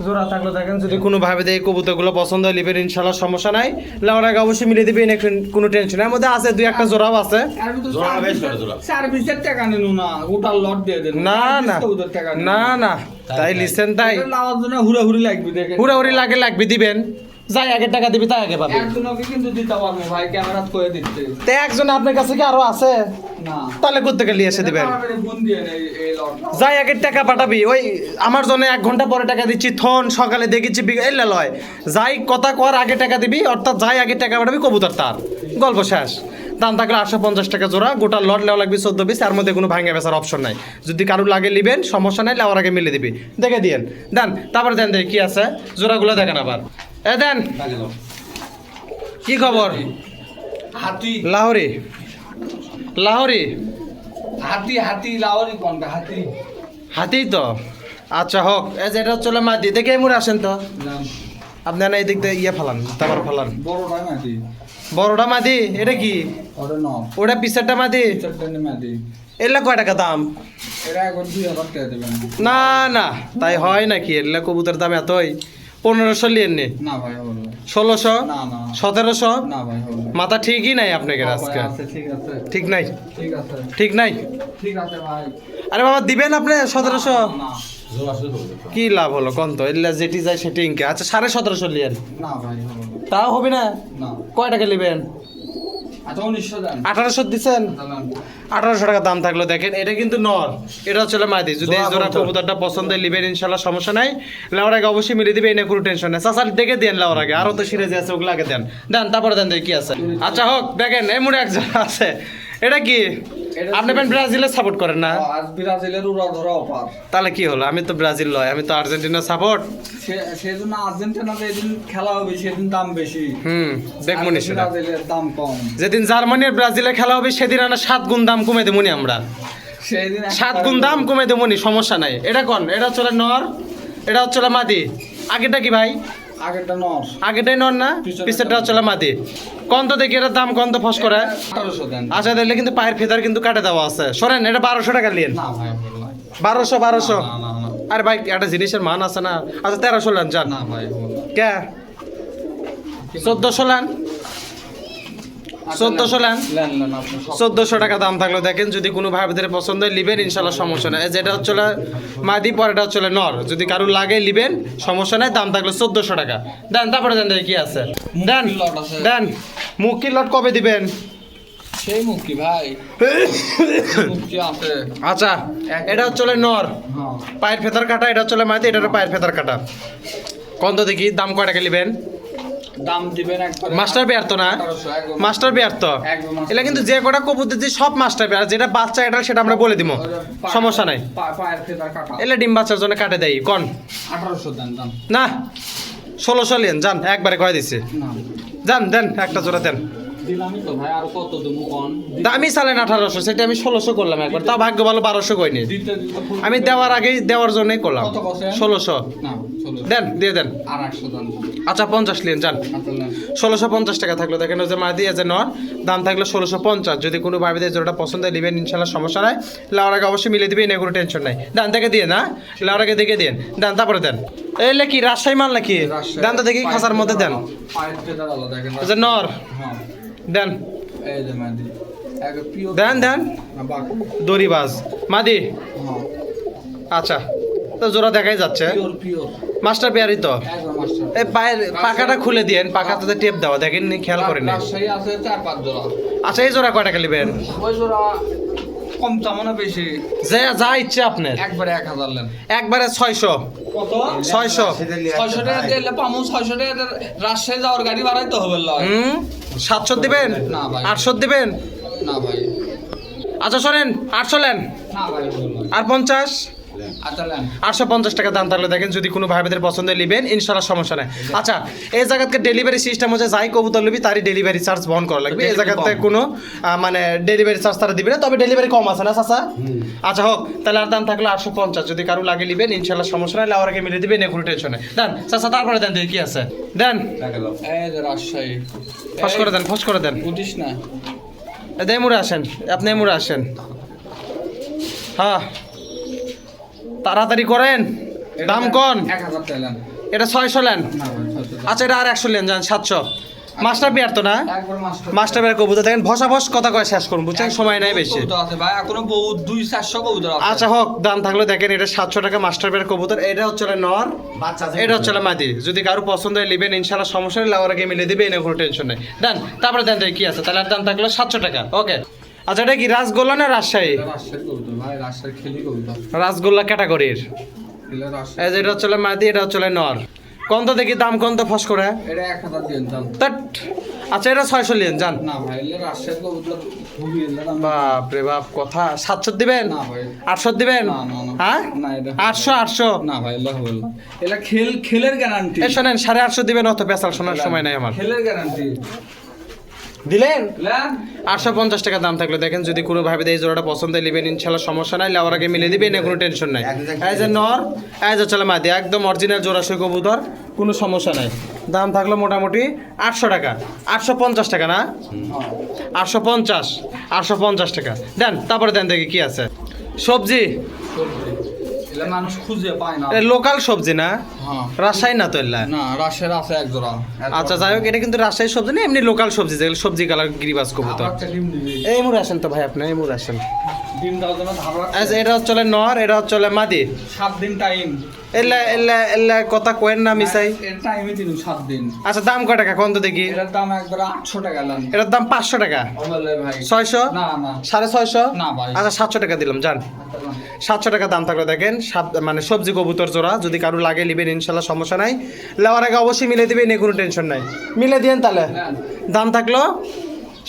জোড়া থাকলে দেখেন যদি কোনো ভাবে দেয় কবুতরগুলো পছন্দ হয় লিবেন ইনশাল্লাহ সমস্যা নাই লেওয়ার আগে অবশ্যই মিলিয়ে দিবেন কোনো টেনশন এর মধ্যে আছে দুই একটা জোড়াও আছে জোড়া বেশ করে জোড়া। সার্ভিসের টাকা নিন না গোটা লট দিয়ে দেন না না না তাই লিসেন তাই লাওয়ার জন্য হুড়াহুড়ি লাগবে দেখেন হুড়াহুড়ি লাগবে দিবেন যাই আগে টাকা দিবি তাই আগে পাবে একজনকে কিন্তু দিতে পারবো ভাই ক্যামেরা করে দিচ্ছে তো একজন আপনার কাছে কি আরো আছে না তাহলে কোথেকে নিয়ে এসে দিবেন তাড়াতাড়ি ফোন দিয়ে নেই এই লট যাই আগে টাকা পাঠাবি ওই আমার জন্য 1 ঘন্টা পরে টাকা দিচ্ছি থন সকালে দেখেছি এলে লয় যাই কথা কর আগে টাকা দিবি অর্থাৎ যাই আগে টাকা পাঠাবি কবুতর তার গল্প শেষ দাম থাকলে 850 টাকা জোড়া গোটা লট লেওয়া লাগবে 14 পিস তার মধ্যে কোনো ভাঙা বেচার অপশন নাই যদি কারো লাগে নিবেন সমস্যা নাই লেওয়ার আগে মিলে দিবি দেখে দিয়েন দেন তারপরে দেন দেখি কি আছে জোড়াগুলো দেখেন আবার দেন কি খবর হাতি লাহোরি হাতি হাতি লাওয়ারি কোনটা হাতি হাতি তো আচ্ছা হোক এটা হচ্ছে মাদি দেখে এমন আসেন তো নাম আপনি না এই দিক দিয়ে ইয়ে ফালান তারপর ফালান বড়টা মাটি বড়টা মাদি এটা কি ওটা ন ওটা পিসারটা মাদি চট্টনি মাটি এগুলা কয় টাকা দাম এরা এখন 2000 টাকা দেবেন না তাই হয় নাকি এগুলা কবুতর দাম এতই 1500 লিয়েন নে না ভাই হবে না 1600 না না 1700 না ভাই হবে না মাথা ঠিকই নাই আপনাকে ভাই, আজকে আছে ঠিক আছে ঠিক নাই ঠিক আছে ঠিক নাই ঠিক আছে ভাই আরে বাবা দিবেন আপনি 1700 না জোড়া শুধু কি লাভ হলো কোন তো এগুলা যেটি যায় সেটি ইনকে আচ্ছা 1750 লিয়েন না ভাই হবে না তাও হবে না না কয় টাকা নেবেন আচ্ছা 1900 দেন 1800 দিচ্ছেন চালান 1800 টাকা দাম থাকলো দেখেন এটা কিন্তু নর এটা হচ্ছে মাদি যদি এই জোড়া কবুতরটা পছন্দ হয় লিবেন ইনশাল্লাহ সমস্যা নাই লাউর আগে অবশ্যই মিলে দিবে এনে কোনো টেনশন নেই চাচার দেখে দেন লাউর আগে আরো তো সিরিজ আছে ওগুলো আগে দেন তারপরে দেন দেখি কি আছে আচ্ছা হোক দেখেন এই মুড়ে একজন আছে এটা কি আপনি ব্রাজিলের সাপোর্ট করেন না আজ ব্রাজিলের উড়া ধরা অফার তাহলে কি হলো আমি তো ব্রাজিল লয় আমি তো আর্জেন্টিনা সাপোর্ট সেজন্য আর্জেন্টিনা যেদিন খেলা হবে সেদিন দাম বেশি দেখবো আর সেটা ব্রাজিলের দাম কম যেদিন জার্মানি আর ব্রাজিলের খেলা হবে সেদিন আমরা 7 গুণ দাম কমে দেবো আমরা সেদিন 7 গুণ দাম কমে দেবো সমস্যা নাই এটা কোন এটা হচ্ছে নর এটা হচ্ছে মাদি আগেটা কি ভাই আগেরটা নর আগেটাই নর না পিছেরটা হচ্ছে মাদি কোন তো দেখি এটার দাম কোন তো ফস করে 1800 দেন আচ্ছা দেখলে কিন্তু পায়ের ফেদার কিন্তু কাটে দেওয়া আছে শোনেন এটা 1200 টাকা নিন না ভাই হবে না 1200 না না না আরে ভাই একটা জিনিসের মান আছে না আচ্ছা 1300 লান যান না ভাই হবে না কে 1400 লান 1400 লান লেন লেন আপনি সব 1400 টাকা দাম থাকলো দেখেন যদি কোনো ভাইদের পছন্দ হয় লিবেন ইনশাল্লাহ সমস্যা নাই যেটা হচ্ছে মাদি পরেটা হচ্ছে নর যদি কারো লাগে লিবেন সমস্যা নাই দাম থাকলো 1400 টাকা দেন তারপরে দেন দেখি কি আছে দেন লট আছে। দেন মুখি লট কবে দিবেন সেই মুক্তি ভাই মুক্তি আছে আচ্ছা এটা হচ্ছে নর হ্যাঁ পায়ের ফেতার কাটা এটা হচ্ছে মাদি এটা হলো পায়ের ফেতার কাটা কোন তো দেখি দাম কয় টাকা লিবেন দাম দিবেন একবার মাস্টার বিয়ার তো না 1800 একদম মাস্টার বিয়ার তো একদম master এটা কিন্তু যে কটা কবুতর দিচ্ছি সব মাস্টার বিয়ার যেটা বাচ্চা এটা সেটা আমরা বলে দিব সমস্যা নাই পায়ের ফেদার কাটা এলে ডিম বাচ্চার জন্য কাটে দেয় কোন 1800 দেন দাম না 1600 লিয়েন যান, একবারে কয়ে দিছে। না যান দেন, একটা জোড়া দেন। দিলামই তো ভাই, আর কত দেবো কোন? দামি চালেন 1800, সেটা আমি 1600 করলাম একবার, তাও ভাগ্য ভালো 1200 কইনি। দিতে দিতে আমি দেওয়ার আগেই দেওয়ার জন্যই করলাম। কত কছেন? 1600 না 1600 দেন, দিয়ে দেন। আর 100 দেন। আচ্ছা 50 লিয়েন যান। আচ্ছা নেন। 1650 টাকা থাকলো, দেখেন ওই যে মাদি আছে নর, দাম থাকলো 1650। যদি কোনো ভাবিদের জোড়াটা পছন্দ হয় নেবেন ইনশাল্লাহ, সমস্যা নাই। লাউর আগে অবশ্যই মিলে দিবেন, কোনো টেনশন নাই। দান থেকে দিয়ে না, লাউর আগে দেখে দিন, দেন তারপরে দেন। এই কি রাজশাহী মাল নাকি? দেন তো দেখি, খাঁচার মধ্যে দেন। পায়ের টেডার আলাদা দেখেন। ওই যে নর, হ্যাঁ দেন এই যে মাদি এক পিও দেন দেন। না বাক। দড়িবাজ মাদি, হ্যাঁ আচ্ছা তো জোড়া দেখাই যাচ্ছে। পিওর পিওর মাস্টার পেয়ারই তো। একদম মাস্টার। এই পায়ের পাকাটা খুলে দিয়েন, পাকাটাতে টেপ দেওয়া, দেখেন খেয়াল করেন। রাজশাহী আছে 4-5 জোড়া। আচ্ছা এই জোড়া কয় টাকা নেবেন? ওই জোড়া কম দামও না বেশি, যে যা ইচ্ছে আপনার, একবারে 1000 লেন। একবারে 600। কত? 600। 600 টাকা দিলে পামু, 600 টাকা রাজশাহী যাওয়ার গাড়ি ভাড়াই তো হবে লয়। 700 দিবেন? না ভাই। 800 দিবেন? না ভাই আচ্ছা শোনেন, 800 লেন। না ভাই বললাম। আর 50? আচ্ছা লেন। 850 টাকা দাম থাকলে দেখেন, যদি কোনো ভাইদের পছন্দ নেবেন ইনশাল্লাহ সমস্যা নাই। আচ্ছা এই জায়গাতে ডেলিভারি সিস্টেম হচ্ছে, যাই কবুতর নিবি তারই ডেলিভারি চার্জ বহন করা লাগবে। এই জায়গাতে কোনো মানে ডেলিভারি চার্জ তারা দিবে না, তবে ডেলিভারি কম আছে না চাচা? আচ্ছা হোক, তাহলে আর দাম থাকলো 850। যদি কারো লাগে নেবেন ইনশাল্লাহ সমস্যা নাই, লাউরাকে মিলে দিবেন, কোনো টেনশন নেই। দেন চাচা, তারপরে দেন দেখি কি আছে, দেন। এই যে রাজশাহী ফস করে দেন, ফস করে দেন। বুঝিস না? এদের মুড়ে আসেন, আপনি মুড়ে আসেন। হ্যাঁ তাড়াতাড়ি করেন, দাম কন। 1000 টাকা লেন। এটা 600 লেন। না ভাই 600 আচ্ছা এটা আর 100 লেন, যান 700। মাস্টার পেয়ার তো না? একবার মাস্টার। মাস্টার পেয়ার কবুতর দেখেন, ভসা ভস কথা কয় শেষ করুন, বুঝছেন, সময় নাই বেশি। কবুতর আছে ভাই, এখনো বহুত 200-400 কবুতর আছে। আচ্ছা হোক, দাম থাকলে দেখেন, এটা 700 টাকা মাস্টার পেয়ার কবুতর। এটা হচ্ছে নর, এটা হচ্ছে মাদি। যদি কারো পছন্দ হয় নেবেন ইনশাল্লাহ সমস্যা নেই, লাউর আগে মিলে দিবে, এনে কোনো টেনশন নেই। দেন তারপরে দেন দেখি কি আছে, তাহলে আর দাম থাকলো 700 টাকা। ওকে আচ্ছা এটা কি রাসগোল্লা না রাজশাহী? এটা রাজশাহী কবুতর ভাই, রাজশাহী খেলি কবুতর। রাসগোল্লা ক্যাটাগরির। এটা রাজশাহী। এই যে এটা হচ্ছে মাদি, এটা হচ্ছে নর। কোন তো দেখি দাম কোন তো ফস করে। এটা 1000 দিন দাম। তাট আচ্ছা এটা 600 লিয়েন, যান। না ভাই এটা রাজশাহী কবুতর খুবই দাম। বাপ রে বাপ, কথা 700 দিবেন? না ভাই 800 দিবেন? না না না। হ্যাঁ না এটা 800। না ভাই আল্লাহ বললাম, এটা খেলের গ্যারান্টি। এ শোনেন 850 দিবেন, অত পেশাল শোনার সময় নাই আমার। খেলের গ্যারান্টি দিলেন লেন। 850 টাকা দাম থাকলে দেখেন, যদি কোনো ভাবে এই জোড়াটা পছন্দ নেবেন ইনশাল্লাহ সমস্যা নাই, লাউর আগে মিলে দিবেন, কোনো টেনশন নাই। এই যে নর, এই যে চলে মাদি, একদম অরিজিনাল জোড়াশয় কবুতর, কোনো সমস্যা নাই। দাম থাকলো মোটামুটি 800 টাকা। 850 টাকা না? 850 টাকা দেন। তারপরে দেন দেখি কি আছে। সবজি এটা মানুষ খুঁজে পায় না। লোকাল সবজি না? হ্যাঁ রাজশাহী না তো এলা? না রাজশাহীর আছে এক জোড়া। আচ্ছা যাই হোক, এটা কিন্তু রাজশাহী সবজি না, এমনি লোকাল সবজি, যেগুলো সবজি কালার গিরিবাজ কবুতর। আবার একটা ডিম দিবি। এই মুড়ে আসেন তো ভাই, আপনি এই মুড়ে আসেন। ডিম দেওয়ার জন্য ধাবড়া। আচ্ছা এটা হচ্ছে নর, এটা হচ্ছে মাদি। 7 দিন টাইম। এলা এলা এলা কথা কোয়েন না মিসাই। এর টাইমে দিন 7 দিন। আচ্ছা দাম কয় টাকা কোন তো দেখি? এটার দাম একবার 800 টাকা লেন। এটার দাম 500 টাকা। বলে ভাই 600? না না 650? না ভাই। আচ্ছা 700 টাকা দিলাম, যান। 700 টাকা দাম থাকলে দেখেন, মানে সবজি কবুতর জোড়া, যদি কারো লাগে নেবেন ইনশাল্লাহ সমস্যা নাই, লেওয়ার আগে অবশ্যই মিলে দিবেন, কোনো টেনশন নাই। মিলে দিয়েন তাহলে, নেন। দাম থাকলো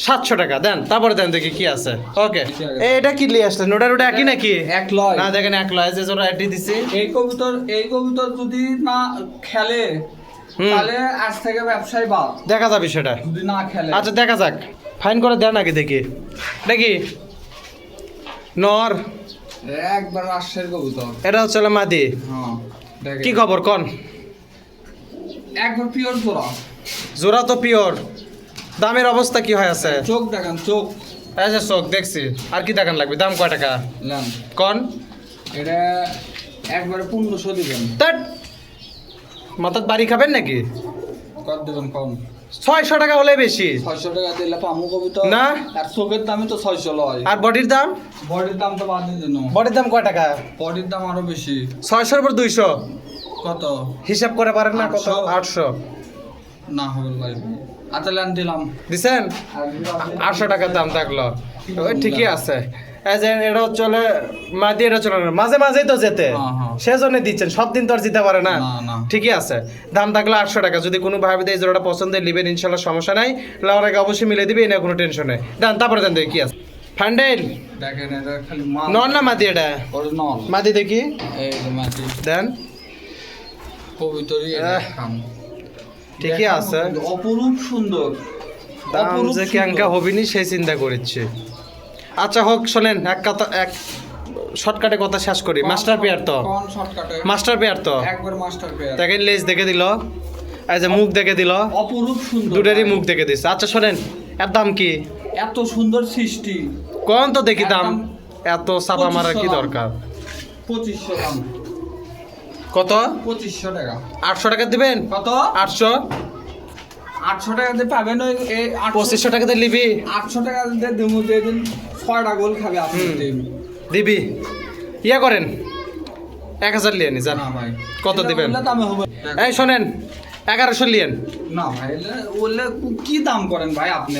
700 টাকা দেন। তারপরে দেন দেখি কি আছে। ওকে এটা কি লিয়ে আসলেন? ওটা ওটা একই নাকি? এক লয়। না দেখেন এক লয়, যে জোড়া এটি দিছি। এই কবুতর যদি না খেলে তাহলে আজ থেকে ব্যবসায় বাদ। দেখা যাবে সেটা, যদি না খেলে। আচ্ছা দেখা যাক, ফাইন করে দেন আগে দেখি। দেখি নর, একবার রাজশাহীর কবুতর। এটা হচ্ছে মাদি। হ্যাঁ দেখেন। কি খবর কোন? একবার পিওর জোড়া। জোড়া তো পিওর। দামের অবস্থা কি হয় আছে? চোখ দেখেন চোখ। এই যে চোখ দেখছি, আর কি দেখান লাগবে? দাম কয় টাকা নেন। কোন? এটা একবারে 1500 দিবেন। তাট মাথার বাড়ি খাবেন নাকি? কত দিবেন কম? 600 টাকা হলে বেশি। 600 টাকা দিলে পামু কবুতর না। আর চোখের দামই তো 600 লয়। আর বডির দাম? বডির দাম তো বাদ দিন। বডির দাম কয় টাকা? বডির দাম আরো বেশি। 600 এর উপর 200 কত? হিসাব করে পারেন না কত? 800 800 না হবে ভাই। আচ্ছা লেন দিলাম। দিছেন? আর 800 টাকার দাম থাকলো, ওই ঠিকই আছে। এই যে এটা চলে মাদি, এটা চলে না, মাঝে মাঝেই তো যেতে, হ্যাঁ, হ্যাঁ। সেজন্য দিচ্ছেন, সব দিন তো আর যেতে পারে না। না, না। ঠিকই আছে, দাম থাকলো 800 টাকা। যদি কোনো ভাবে এই জোড়াটা পছন্দ নেবেন ইনশাল্লাহ সমস্যা নাই, লাউর আগে অবশ্যই মিলে দিবে, না কোনো টেনশন নেই। দেন তারপরে দেন দেখি কি আছে। ফান্ডেল দেখেন এটা খালি মাল। নন না মাদি? এটা ওর নল। মাদি দেখি, এই যে মাটি। দেন। কবুতরই দেখাম। ঠিকই আছে, অপরূপ সুন্দর, দাম অপরূপ যে সুন্দর। ক্যাঙ্কা হবিনি সেই চিন্তা করছি। আচ্ছা হোক, শোনেন এক শর্টকাটে কথা শেষ করি। মাস্টার পেয়ার তো, কোন শর্টকাটে? মাস্টার পেয়ার তো একবার মাস্টার পেয়ার। দেখেন লেজ দেখে দিল, এই যে মুখ দেখে দিল, অপরূপ সুন্দর, দুটারই ভাই। মুখ দেখে দিচ্ছে। আচ্ছা শোনেন, এর দাম কি এত সুন্দর সৃষ্টি, কোন তো দেখি দাম? একদম এত চাপা মারা কি 2500 দরকার? 2500 দাম, কত? 2500 টাকা। 800 টাকা দিবেন? কত? 800? 800 টাকা দিয়ে পাবেন ওই 2500 টাকাতে নিবি? 800 টাকা দিয়ে দেবো, দিয়ে দিন 6টা গোল খাবে আপনি। দিবি? ইয়া করেন, 1000 লিয়ে নি যান। না ভাই, কত এটা দিবেন? বললে দামে হবে। এই শোনেন, 1100 লিয়েন। না ভাই, ওলে কি দাম করেন ভাই আপনি?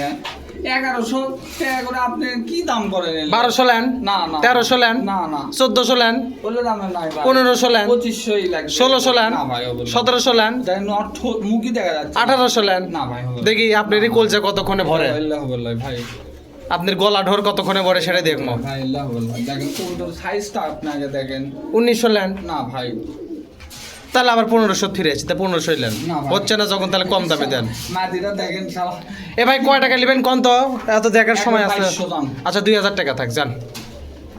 1100 টাকা করে আপনি কি দাম করেন? 1200 লেন? না না 1300 লেন? না না 1400 লেন? ওলে দামে নাই ভাই। 1500 লেন? 2500ই লাগবে। 1600 লেন? না ভাই, হবে না। 1700 লেন? দেখেন মুখই দেখা যাচ্ছে। 1800 লেন? না ভাই, হবে না। দেখি আপনারই কলজা কতক্ষণে ভরে, আল্লাহ হবে না ভাই। আপনার গলা ঢোর কতক্ষণে ভরে সেটা দেখবো। ভাই আল্লাহ হবে না। দেখেন কবুতর সাইজটা আপনি আগে দেখেন। 1900 লেন? না ভাই, তাহলে আবার 1500 ফিরে আসছি, তা 1500 লেন। না ভাই। হচ্ছে না যখন, তাহলে কম দামে দেন। মাদিটা দেখেন শালা। এ ভাই কয় টাকা নেবেন কোন তো? এত দেখার সময় আছে? 2200 দাম। আচ্ছা 2000 টাকা থাক যান।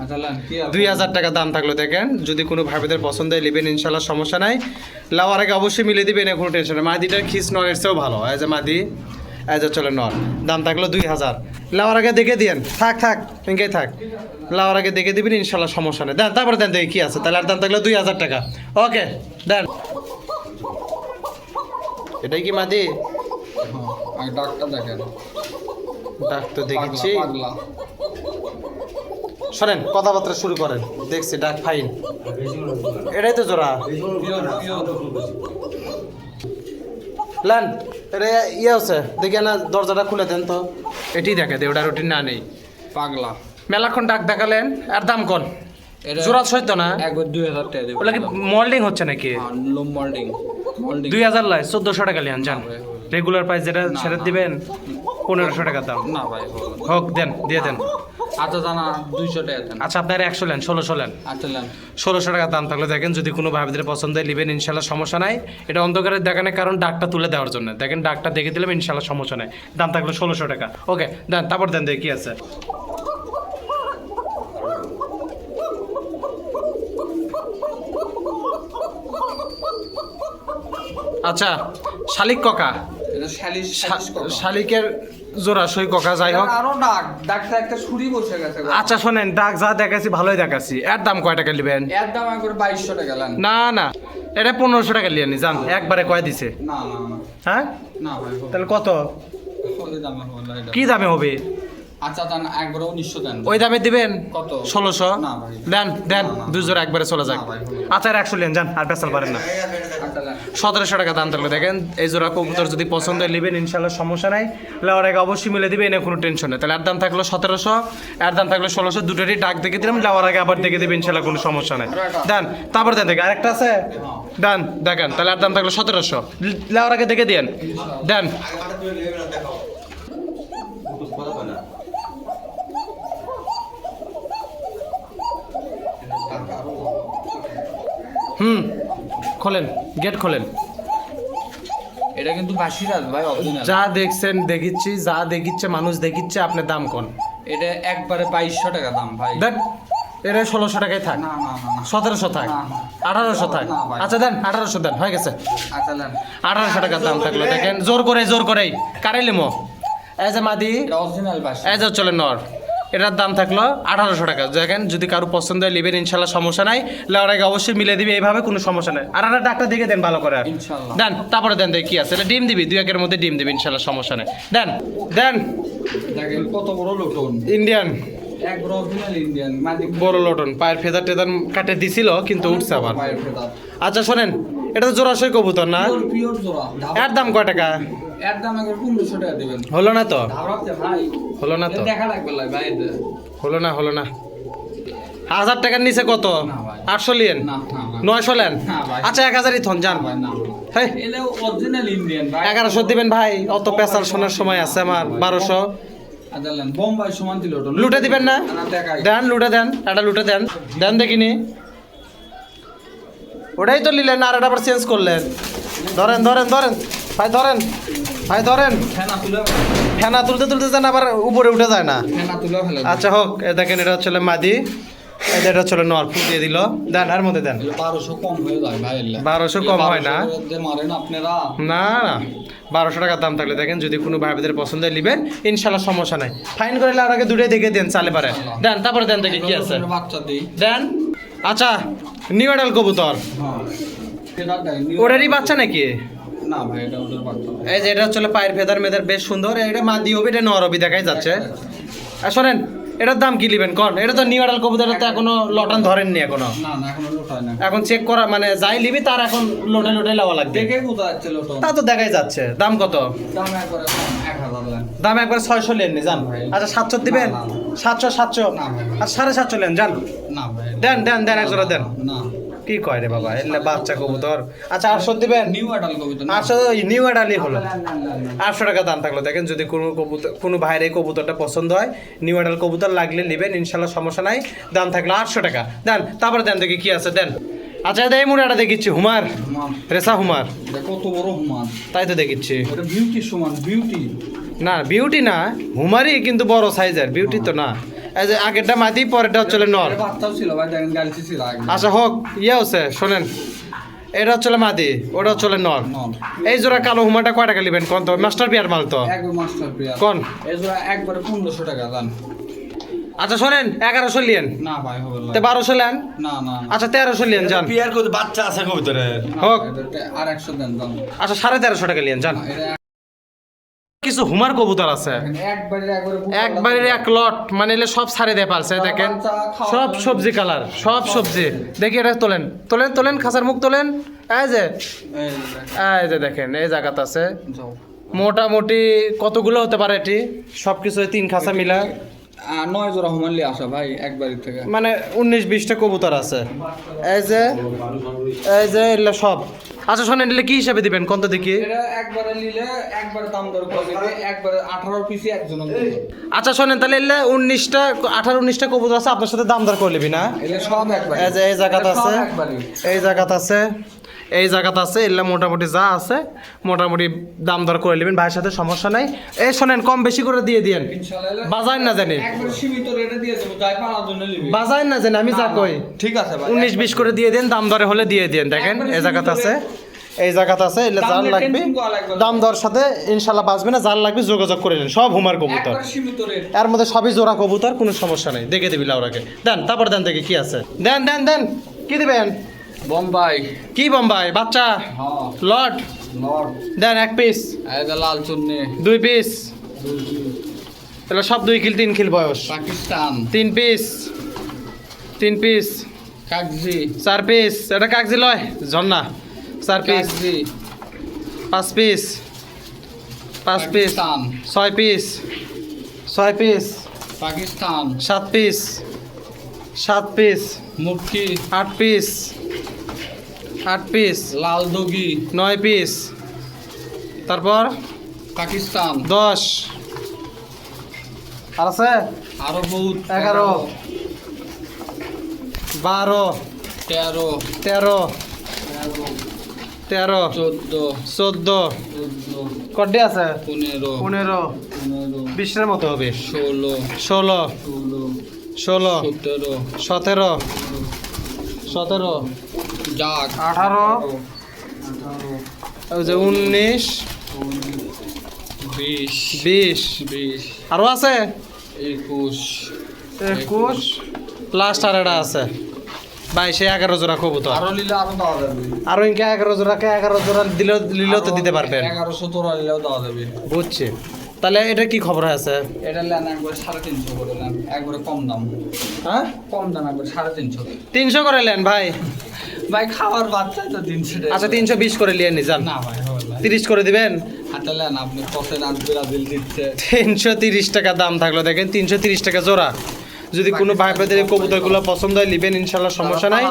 আচ্ছা লান কি আর 2000 টাকা দাম থাকলো দেখেন, যদি কোনো ভাইদের পছন্দ হয় নেবেন, ইনশাল্লাহ সমস্যা নাই। লাওয়ার আগে অবশ্যই মিলে দিবেন, কোনো টেনশন নেই। মাদিটার খিস নরের চেয়েও ভালো, এই যে মাদি, এই যে চলে নর, দাম থাকলো 2000। লাওয়ার আগে দেখে দিয়েন, থাক ইনকেই থাক, লাওয়ার আগে দেখে দিবেন, ইনশাল্লাহ সমস্যা নেই। দেন তারপরে দেন দেখি কি আছে, তাহলে আর দাম থাকলো 2000 টাকা। ওকে দেন। এটাই কি মাদি? আর ডাকটা দেখেন। ডাক তো দেখেছি, পাগলা। শোনেন কথাবার্তা শুরু করেন, দেখছি ডাক ফাইন, এটাই তো জোড়া লান। এটা ইয়ে আছে দেখি না, দরজাটা খুলে দেন তো। এটি দেখে দে, ওটা রুটিন না নেই। পাগলা। মেলাক্ষণ ডাক দেখালেন, আর দাম কোন? এটা জোড়া সইত না? একবার 2000 টাকা দেব। ওটা কি মোল্ডিং হচ্ছে নাকি? লো মোল্ডিং। 2000 লাই 1400 টাকা লিয়ান যান। ভাই, রেগুলার প্রাইস যেটা সেটা দিবেন 1500 টাকা দাম। না ভাই, হবে না। হোক দেন, দিয়ে দেন। আচ্ছা জানা 200 টাকা দেন। আচ্ছা আপনার 100 লেন, 1600 লেন। আচ্ছা লান। 1600 টাকা দাম থাকলে দেখেন, যদি কোনো ভাবিদের পছন্দ হয় নেবেন, ইনশাল্লাহ সমস্যা নাই। এটা অন্ধকারের দেখানোর কারণ ডাকটা তুলে দেওয়ার জন্য, দেখেন ডাকটা দেখে দিলাম, ইনশাল্লাহ সমস্যা নাই। দাম থাকলো 1600 টাকা। ওকে দেন, তারপর দেন দেখি কি আছে। আচ্ছা শালিক ককা, এটা শালিশ শালিকের জোড়া সই ককা, যাই হোক। আরো ডাকটা একটা ছুরি বসে গেছে। আচ্ছা শোনেন, ডাক যা দেখাচ্ছি ভালোই দেখাচ্ছি, এর দাম কয় টাকা নেবেন? এর দাম একবার 2200 টাকা লান। না এটা 1500 টাকা লিয়ে নি যান, একবারে কয় দিছে? না না না হ্যাঁ না ভাই, হবে তাহলে কত? ওই দামে হবে না এটা। কি দামে হবে? আচ্ছা দেন একবার 1900 দেন। ওই দামে দিবেন? কত? 1600? না ভাই। দেন দেন, না, না। দুই জোড়া একবারে চলে যাক। না ভাই, হবে আচ্ছা আর 100 লিয়েন যান, আর পেছাল পারেন না। আচ্ছা লান। 1700 টাকা দাম থাকলে দেখেন, এই জোড়া কবুতর যদি পছন্দ হয় নেবেন, ইনশাল্লাহ সমস্যা নাই। লাওয়ার আগে অবশ্যই মিলে দিবে, এনে কোনো টেনশন নেই। তাহলে আর দাম থাকলো 1700, আর দাম থাকলো 1600, দুটোরই ডাক দেখে দিলাম, লাওয়ার আগে আবার দেখে দিবে, ইনশাল্লাহ কোনো সমস্যা নেই। দেন তারপর দেন দেখে, আরেকটা আছে দেন দেখেন, তাহলে আর দাম থাকলো 1700, লাওয়ার আগে দেখে দিয়েন। দেন খোলেন, গেট খোলেন। এটা কিন্তু বাসিরাজ ভাই, অরিজিনাল। যা দেখছেন দেখিচ্ছি, যা দেখিচ্ছে মানুষ দেখিচ্ছে, আপনার দাম কোন? এটা একবারে 2200 টাকা দাম ভাই। দেন এটা 1600 টাকায় থাক, না না না না 1700 থাক, না, না। 1800 থাক। না ভাই। আচ্ছা দেন 1800 দেন, হয়ে গেছে। আচ্ছা লান। 1800 টাকার দাম থাকলো দেখেন, জোর করেই কারাই লিমো, এজ এ মাদি, এটা অরিজিনাল বাসি। এজ এ চলে নর। এটার দাম থাকলো 1800 টাকা। দেখেন যদি কারো পছন্দ হয় নেবেন, ইনশাল্লাহ সমস্যা নাই। লেওয়ার আগে অবশ্যই মিলে দিবে, এইভাবে কোনো সমস্যা নাই। আর একটা ডাক্তার দেখে দেন ভালো করে, ইনশাআল্লাহ। দেন তারপরে দেন দেখি কি আছে। এটা ডিম দিবি, 2-1 মধ্যে ডিম দিবি, ইনশাল্লাহ সমস্যা নেই। দেন দেন। দেখেন কত বড় লোটন, ইন্ডিয়ান একবার অরিজিনাল ইন্ডিয়ান মাদি। বড় লটন, পায়ের ফেদার টেদার কাটে দিছিল কিন্তু উঠছে আবার। পায়ের ফেদার। আচ্ছা শোনেন, এটা তো জোড়াশয় কবুতর না? পিওর জোড়া। এর দাম কয় টাকা? এর দাম একবার 1500 টাকা দিবেন। হলো না তো? ধারাতে ভাই, হলো না তো? এটা দেখা লাগবে ভাই। হলো না 1000 টাকার নিচে কত? না ভাই। 800 লিয়েন? না না না 900 লেন? না ভাই। আচ্ছা 1000ই থন যান। ভাই না। হেই এটা অরিজিনাল ইন্ডিয়ান ভাই। 1100 দিবেন ভাই, অত পেশাল শোনার সময় আছে আমার। 1200 আচ্ছা লান, বোম্বাই সমান দিল ওটা। লুটে দিবেন না? না দেখাই। দেন লুটে দেন, এটা লুটে দেন, দেন দেখিনি। ওটাই তো নিলেন আর এটা আবার চেঞ্জ করলেন। ধরেন ধরেন ধরেন ভাই, ধরেন ভাই, ধরেন। ফেনা তুলে ফেনা তুলতে তুলতে যান আবার উপরে উঠে যায় না। ফেনা তুলে ফেলে আচ্ছা হোক, এ দেখেন এটা হচ্ছে মাদি, এটা হচ্ছে নর। ফুল দিয়ে দিল, দেন আর মধ্যে দেন। 1200 কম হয়ে যায় ভাই। 1200 কম হয় না? 1200 মারেন আপনারা। না না, 1200 টাকা দাম থাকলে দেখেন, যদি কোনো ভাইদের পছন্দ হয় নেবেন, ইনশাল্লাহ সমস্যা নাই। ফাইন করে আর আগে দুটোই দেখে দেন, চালে পারে দেন, তারপরে দেন দেখি কি আছে বাচ্চা দিই দেন। আচ্ছা, নিউ এডাল কবুতর, হ্যাঁ এটা দেয় ওটারই বাচ্চা নাকি? না ভাই এটা ওটার বাচ্চা। এই যে এটা হচ্ছে পায়ের ফেদার মেদার বেশ সুন্দর, এটা মাদি হবে, এটা নর হবে, দেখাই যাচ্ছে। আর শোনেন, এটার দাম কি নেবেন কন? এটা তো নিউ এডাল কবুতর, তো এখনো লটান ধরেননি এখনো। না না এখনো লোটায় না। এখন চেক করা মানে যাই নিবি তার এখন লোটে লোটে লাওয়া লাগবে। দেখে কোথায় যাচ্ছে লোটো? তা তো দেখাই যাচ্ছে। দাম কত? দাম একবারে কম, 1000 দেন। দাম একবার 600 লেন যান। আচ্ছা 700 দিবেন? না, না। 700 না ভাই। আর 750 লেন যান। না ভাই দেন দেন দেন, এক জোড়া দেন। না কি কয় রে বাবা, এলে বাচ্চা কবুতর। আচ্ছা 800 দিবেন? নিউ অ্যাডাল কবিতা 800 নিউ এডালই হলো। 800 টাকা দাম থাকলো। দেখেন, যদি কোনো কবুতর, কোনো ভাইয়ের এই কবুতরটা পছন্দ হয়, নিউ এডাল কবুতর লাগলে নেবেন, ইনশাল্লাহ সমস্যা নাই। দাম থাকলো 800 টাকা। দেন, তারপরে দেন দেখি কি আছে, দেন। আচ্ছা এই মুড়াটা দেখিচ্ছি, হুমার রেসা হুমার, কত বড় হুমান, তাই তো দেখিচ্ছি। এটা বিউটি সমান বিউটি। না বিউটি না, হুমারই কিন্তু বড় সাইজের, বিউটি তো না। এই যে আগেরটা মাদি, পরেরটা হচ্ছে নর। এর বাচ্চাও ছিল ভাই, দেখেন গাড়ি ছিল আগে। আচ্ছা হোক, ইয়ে হচ্ছে শোনেন, এটা হচ্ছে মাদি, ওটা হচ্ছে নর। নর। এই জোড়া কালো হুমারটা কয় টাকা নেবেন কোন? তো মাস্টার পিয়ার মাল তো একবার মাস্টার প্লেয়ার কোন? এই জোড়া একবারে 1500 টাকা দাম। আচ্ছা শোনেন, 1100 লিয়েন, না ভাই হবে না। তে 1200 লেন। না না না। আচ্ছা 1300 লিয়েন যান। পিয়ার করতে বাচ্চা আছে কবুতরের। হোক। আর 100 দেন দাম। আচ্ছা 1350 টাকা লিয়েন যান। এটা কিছু হুমার কবুতর আছে একবারে এক লট, মানে এলে সব ছাড়ে দিয়ে পারছে। দেখেন সব সবজি কালার, সব সবজি। দেখি এটা তোলেন তোলেন তোলেন, খাসার মুখ তোলেন। এই যে এই যে দেখেন, এই জায়গাতে আছে মোটামুটি কতগুলো হতে পারে এটি? সব কিছু 3 খাসা মিলা 9 জোড়া হুমানলি আসা ভাই একবারই থেকে। মানে 19-20টা কবুতর আছে। এই যে এগুলো সব। আচ্ছা শোনেন, এগুলো কি হিসাবে দিবেন কোন তো দেখি? এটা একবারে নিলে একবার দাম দর করে দিবে, একবারে 18 পিসি একজন। আচ্ছা শোনেন, তাহলে এগুলো 18-19টা কবুতর আছে, আপনার সাথে দাম দর করে নিবি না? এটা সব একবার। এই যে এই জায়গাতে আছে, এই জায়গাতে আছে, এই জায়গাতে আছে, এগুলো মোটামুটি যা আছে মোটামুটি দাম দর করে নেবেন, ভাইয়ের সাথে সমস্যা নাই। এই শোনেন, কম বেশি করে দিয়ে দিয়েন, ইনশাআল্লাহ বাজার না জানি, একবার সীমিত রেটে দিয়ে দেব, যাই পাওয়ার জন্য নিবি। বাজার না জানি, আমি যা কই ঠিক আছে ভাই, 19-20 করে দিয়ে দেন, দাম দরে হলে দিয়ে দেন। দেখেন এই জায়গাতে আছে, এই জায়গাতে আছে, এগুলো জাল লাগবে, দাম দর সাথে ইনশাল্লাহ বাঁচবে না, জাল লাগবে যোগাযোগ করে নেন। সব হুমার কবুতর, একবার সীমিত রেট। এর মধ্যে সবই জোড়া কবুতর, কোনো সমস্যা নেই। দেখে দিবি লাউরাকে। দেন, তারপর দেন দেখি কি আছে। দেন দেন দেন, কি দিবেন? বোম্বাই। কি বোম্বাই বাচ্চা? হ্যাঁ লট লর্ড। দেন 1 পিস, এই যে লাল চুন্নি 2 পিস, তাহলে সব 2 কিল 3 কিল বয়স। পাকিস্তান 3 পিস, 3 পিস, কাগজি 4 পিস, এটা কাগজি লয় ঝর্ণা, 4 পিস, কাগজি 5 piece, 5 piece, Pakistan 6 piece, 6 piece, Pakistan 7 piece, 7 piece, মুটকি 8 পিস, 8 পিস, লাল দগি 9 পিস, তারপর পাকিস্তান 10, আর আছে আরো বহুত 11, 12, 13 13, 13, 14 14, কড্ডে আছে 15 15, 20 মতো হবে। 16 16, 16, 17 17, 17, জাক 18, ওই যে 19, 20 20, 20 আরো আছে 21 21, লাস্ট আর এটা আছে 22, 11 জোড়া কবুতর। আরো নিলে আরো দেওয়া যাবে। আরো ইনকে 11 জোড়াকে 11 জোড়া দিলেও তো দিতে পারবেন। 1100 তোরা নিলেও দেওয়া যাবে। বুঝছি। তাহলে এটা কি খবর আছে? এটা নেন একবার 350 করে নেন, একবারে কম দাম। হ্যাঁ কম দাম একবার 350। 300 করে নেন ভাই। ভাই খাওয়ার বাচ্চা তো 300 টাকা। আচ্ছা 320 করে নিয়ে নি যান। না ভাই হবে না। 30 করে দিবেন। হাতে নেন আপনি কসে নাচ ব্রাজিল দিচ্ছে। 330 টাকা দাম থাকলো, দেখেন 330 টাকা জোড়া। যদি কোনো ভাই ভাইদের কবুতরগুলো পছন্দ হয় নেবেন, ইনশাল্লাহ সমস্যা নাই।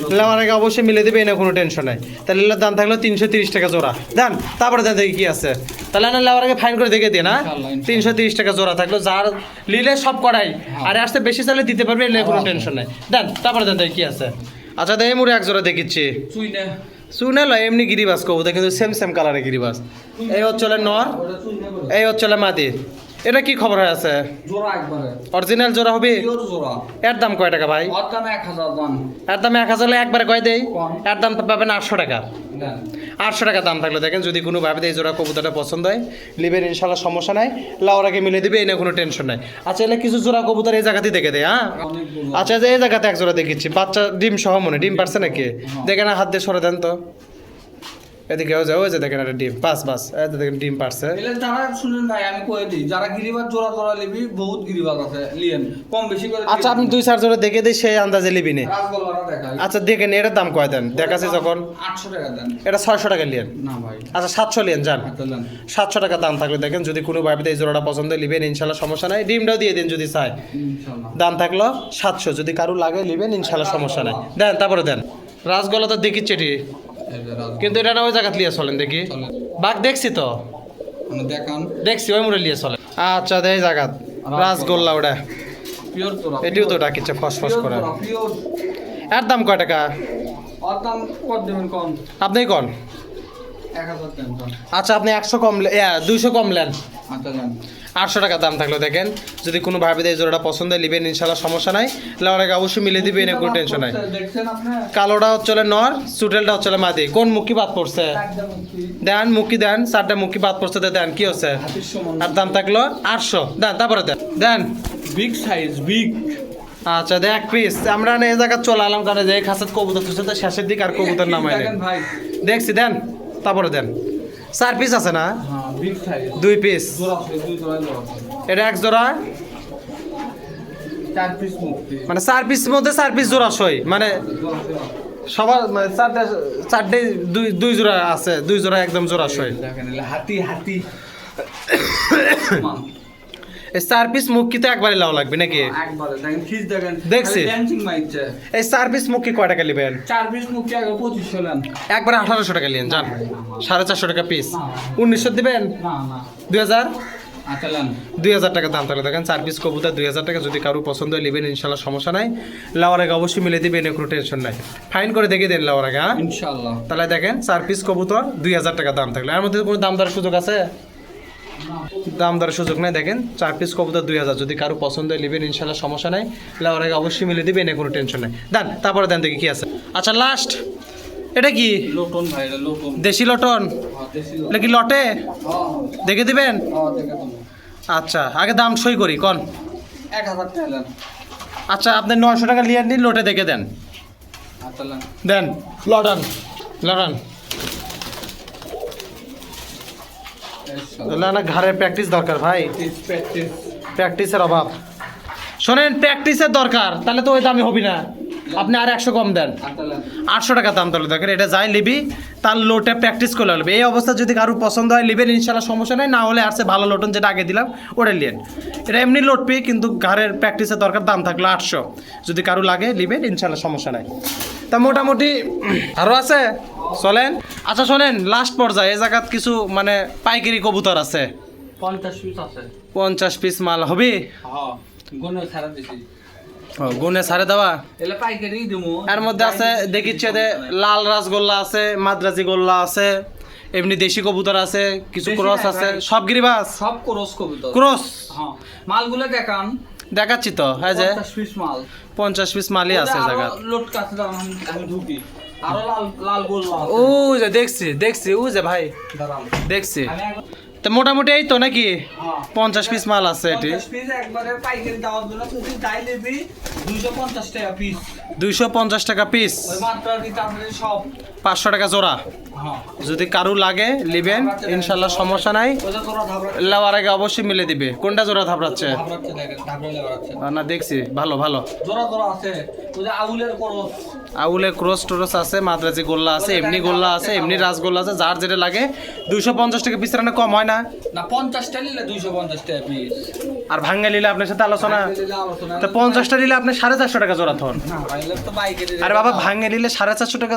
তাহলে আমার আগে অবশ্যই মিলে দেবে, না কোনো টেনশন নাই। তাহলে এর দাম থাকলো 330 টাকা জোড়া। দেন, তারপরে দেন দেখি কি আছে। তাহলে না আমার আগে ফাইন করে দেখে দিয়ে না, 330 টাকা জোড়া থাকলো। যার নিলে সব করাই, আর আসতে বেশি চাইলে দিতে পারবে, এলে কোনো টেনশন নাই। দেন, তারপরে দেন দেখি কি আছে। আচ্ছা দেখ মুড়ে এক জোড়া দেখিচ্ছি চুই নে শুনে লো এমনি গিরিবাস কবুতর কিন্তু সেম সেম কালারের গিরিবাস এই হচ্ছে নর ওটা চুই নে বলে এই হচ্ছে মাদি এটা কি খবর হয়ে আছে জোড়া একবারে অরিজিনাল জোড়া হবে পিওর জোড়া এর দাম কয় টাকা ভাই ওর দাম 1000 দাম এর দাম 1000 একবারে কয় দেই কম। এর দাম তো পাবেন 800 টাকা দেন 800 টাকা দাম থাকলে দেখেন যদি কোনো ভাবে এই জোড়া কবুতরটা পছন্দ হয় লিবেন ইনশাল্লাহ সমস্যা নাই লাউরাকে মিলে দিবে এই নিয়ে কোনো টেনশন নাই আচ্ছা এলে কিছু জোড়া কবুতর এই জায়গাতেই দেখে দেয় হ্যাঁ অনেকগুলো আচ্ছা যে এই জায়গাতে এক জোড়া দেখিচ্ছি বাচ্চা ডিম সহ মনে ডিম পারছে নাকি দেখেন না হাত দিয়ে সরে দেন তো এদিকে ওই যে দেখেন একটা ডিম বাস এই যে দেখেন ডিম পারছে এলে যারা শুনেন ভাই আমি কয়ে দিই যারা গিরিবাজ জোড়া জোড়া লিবি বহুত গিরিবাজ আছে লিয়েন কম বেশি করে আচ্ছা আপনি 2-4 জোড়া দেখে দিই সেই আন্দাজে লিবি নে রাজগোল্লাটা দেখাই আচ্ছা দেখেন এটার দাম কয় দেন দেখাচ্ছে যখন 800 টাকা দেন এটা 600 টাকা লিয়েন না ভাই আচ্ছা 700 লিয়েন যান হাতে দেন 700 টাকা দাম থাকলে দেখেন যদি কোনো ভাবে এই জোড়াটা পছন্দ হয় লিবেন ইনশাল্লাহ সমস্যা নাই ডিমটাও দিয়ে দিন যদি চাই ইনশাআল্লাহ দাম থাকলো 700 যদি কারো লাগে লিবেন ইনশাল্লাহ সমস্যা নাই দেন তারপরে দেন রাজগোলা তো দেখিচ্ছে এটি এই যে রাজগোল্লা কিন্তু এটা না ওই জায়গা লিয়ে চলেন দেখি চলেন। বাঘ দেখছি তো মানে দেখান দেখছি ওই মুড়ে লিয়ে চলে আচ্ছা দেই জায়গা রাজগোল্লা ওটা পিওর জোড়া এটিও তো ডাকিচ্ছে ফসফস করে পিওর এর দাম কয় টাকা ওর দাম কত দেবেন কম আপনি কোন 1000 দেন তো আচ্ছা আপনি 100 কম 200 কম নেন আচ্ছা দেন 800 টাকা দাম থাকলো দেখেন যদি কোনো ভাবে এই জোড়াটা পছন্দ হয় লিবেন ইনশাল্লাহ সমস্যা নাই লাউরাকে অবশ্যই মিলে দিবে এনে কোনো টেনশন নাই দেখছেন আপনি কালোটা হচ্ছে নর সুটেলটা হচ্ছে মাদি কোন মুখি বাদ পড়ছে একদম কি দেন মুখি দেন 4টা মুখি বাদ পড়ছে তো দেন কি হচ্ছে হাতির সমান আর দাম থাকলো 800 দেন তারপরে দেন দেন বিগ সাইজ বিগ আচ্ছা দেখ পিস আমরা না এই জায়গা চলে আলাম কারণ যে খাসাত কবুতর তুলছে তো শেষের দিকে আর কবুতর নামাই দেখেন ভাই দেখছি দেন তারপরে দেন 4 পিস আছে না হ্যাঁ বিগ সাইজ 2 পিস জোড়া আছে দুই জোড়া জোড়া আছে এটা এক জোড়া 4 পিস মুক্তি মানে 4 পিস মধ্যে 4 পিস জোড়া সই মানে জোড়া আছে সবার মানে চারটে দুই জোড়া আছে দুই জোড়া একদম জোড়া সই দেখেন এলে হাতি হাতি এই 4 পিস মুখি তো একবারে লাও লাগবে নাকি একবারে দেখেন খিস দেখেন দেখছি। ড্যান্সিং মাইচ্ছে এই 4 পিস মুখি কয় টাকা নেবেন 4 পিস মুক্তি আগে 2500 নেন একবারে 1800 টাকা নিন জান 450 টাকা পিস 1900 দিবেন না না 2000 আচ্ছা নেন 2000 টাকা দাম থাকলে দেখেন 4 পিস কবুতর 2000 টাকা যদি কারো পছন্দ হয় নেবেন ইনশাল্লাহ সমস্যা নাই লাওয়ার আগে অবশ্যই মিলে দিবেন কোনো টেনশন নাই ফাইন করে দেখে দেন লাওয়ার আগে হ্যাঁ ইনশাআল্লাহ তাহলে দেখেন 4 পিস কবুতর 2000 টাকা দাম থাকলে এর মধ্যে কোনো দাম দরের সুযোগ আছে দাম দরের সুযোগ নাই দেখেন 4 পিস কবুতর 2000 যদি কারো পছন্দ হয় নেবেন ইনশাল্লাহ সমস্যা নাই লাওয়ার আগে অবশ্যই মিলে দিবেন কোনো টেনশন নাই দেন তারপরে দেন দেখি কি আছে আচ্ছা লাস্ট এটা কি লোটন ভাই এটা লোটন দেশি লটন হ্যাঁ দেশি এটা কি লটে হ্যাঁ দেখে দিবেন হ্যাঁ দেখে তো আচ্ছা আগে দাম সই করি কোন 1000 টাকা নেন আচ্ছা আপনি 900 টাকা লিয়ে নিন লোটে দেখে দেন আচ্ছা নেন দেন লটন লটন না না ঘরে প্র্যাকটিস দরকার ভাই প্র্যাকটিস প্র্যাকটিসের অভাব শোনেন প্র্যাকটিসের দরকার তাহলে তো ওই দামে হবি না আপনি আর 100 কম দেন আচ্ছা নেন 800 টাকা দাম তাহলে দেখেন এটা যাই লিবি তার লোটে প্র্যাকটিস করে লাগবে এই অবস্থা যদি কারো পছন্দ হয় লিবেন ইনশাল্লাহ সমস্যা নাই না হলে আসছে ভালো লোটন যেটা আগে দিলাম ওটা লিয়েন এটা এমনি লোট পেয়ে কিন্তু ঘরের প্র্যাকটিসের দরকার দাম থাকলো 800 যদি কারো লাগে লিবেন ইনশাল্লাহ সমস্যা নাই তা মোটামুটি আরও আছে চলেন আচ্ছা শোনেন লাস্ট পর্যায়ে এই জায়গাত কিছু মানে পাইকারি কবুতর আছে 50 পিস আছে 50 পিস মাল হবে হ্যাঁ গুনে ছাড়া দিছি গুনে ছাড়ে দেওয়া এলে পাইকারি দিমু এর মধ্যে আছে দেখিচ্ছে যে লাল রাসগোল্লা আছে মাদ্রাজি গোল্লা আছে এমনি দেশি কবুতর আছে কিছু দেশি ক্রস না আছে ভাই। সব গিরিবাস সব ক্রস কবিতা ক্রস হ্যাঁ মালগুলো দেখান দেখাচ্ছি তো হ্যাঁ যে 50 পিস মাল 50 পিস মালই আছে জায়গা লোড কাছে দাও আমি ঢুকি আরো লাল লাল গোল্লা আছে ও যে দেখছি ও যে ভাই দাঁড়ান দেখছি আমি একবার তো মোটামুটি এই তো নাকি হ্যাঁ 50 পিস মাল আছে এটি 50 পিস একবারে পাইকারি দেওয়ার জন্য তুই যাই নেবি 250 টাকা পিস 250 টাকা পিস ওই মাত্রার ভিতরে সব 500 টাকা জোড়া হ্যাঁ যদি কারু লাগে লিবেন ইনশাল্লাহ সমস্যা নাই ওটা তোরা ধাবড়া লাওয়ার আগে অবশ্যই মিলে দিবে কোনটা জোড়া থাপড়াচ্ছে ধাবড়াচ্ছে দেখেন ধাবড়া লাগাচ্ছে না দেখছি ভালো ভালো জোড়া জোড়া আছে ওই যে আউলের করস আউলে ক্রস টোরস আছে মাদ্রাজি গোল্লা আছে এমনি গোল্লা আছে এমনি রাসগোল্লা আছে যার যেটা লাগে 250 টাকা পিস রান্না কম হয় না না 50 টা নিলে 250 টাকা পিস আর ভাঙ্গা নিলে আপনার সাথে আলোচনা আলোচনা তো 50টা নিলে আপনি 450 টাকা জোড়া থন না ভাইলে তো পাইকারি আরে বাবা ভাঙ্গে নিলে 450 টাকা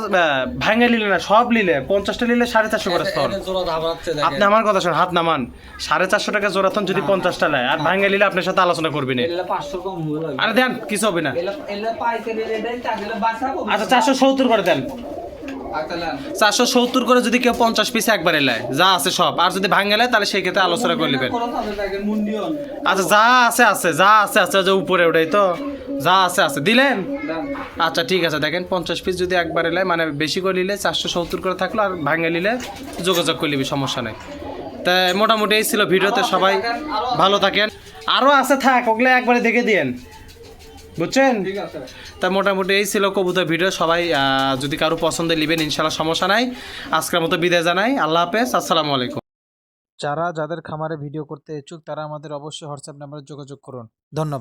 ভাঙে নিলে না, সব নিলে 50টা নিলে 450 করে স্থল। জোড়া দাম হচ্ছে আপনি আমার কথা শুনুন, হাত নামান। 450 টাকা জোড়াতন যদি 50টা নেয় আর ভাঙে নিলে আপনার সাথে আলোচনা করবি না। এলে 500 কম হলো আরে দেন, কিছু হবে না। এলে পাইকারি রেটে তাহলে বাঁচাবো আচ্ছা 470 করে দেন। তাহলে 470 করে যদি কেউ 50 পিস একবারে নেয়, যা আছে সব, আর যদি ভাঙে নেয় তাহলে সেই ক্ষেত্রে আলোচনা করে নেবেন। খরচ হবে তাকে মুন্ডিয়ন আচ্ছা যা আছে আছে, যা আছে আছে, যে উপরে ওটাই তো, যা আছে আছে দিলেন। দাম আচ্ছা ঠিক আছে, দেখেন 50 পিস যদি একবারে নেয় মানে বেশি করে নিলে 470 করে থাকলো, আর ভাঙে নিলে যোগাযোগ করে নিবি, সমস্যা নেই। তা মোটামুটি এই ছিল ভিডিওতে, সবাই ভালো থাকেন। আরও আছে, থাক ওগুলো একবারে দেখে দিয়েন, বুঝছেন? ঠিক আছে তা মোটামুটি এই ছিল কবুতর ভিডিও। সবাই যদি কারো পছন্দের নেবেন ইনশাল্লাহ, সমস্যা নাই। আজকের মতো বিদায় জানাই, আল্লাহ হাফেজ, আসসালামু আলাইকুম। যারা যাদের খামারে ভিডিও করতে ইচ্ছুক তারা আমাদের অবশ্যই হোয়াটসঅ্যাপ নাম্বারে যোগাযোগ করুন। ধন্যবাদ।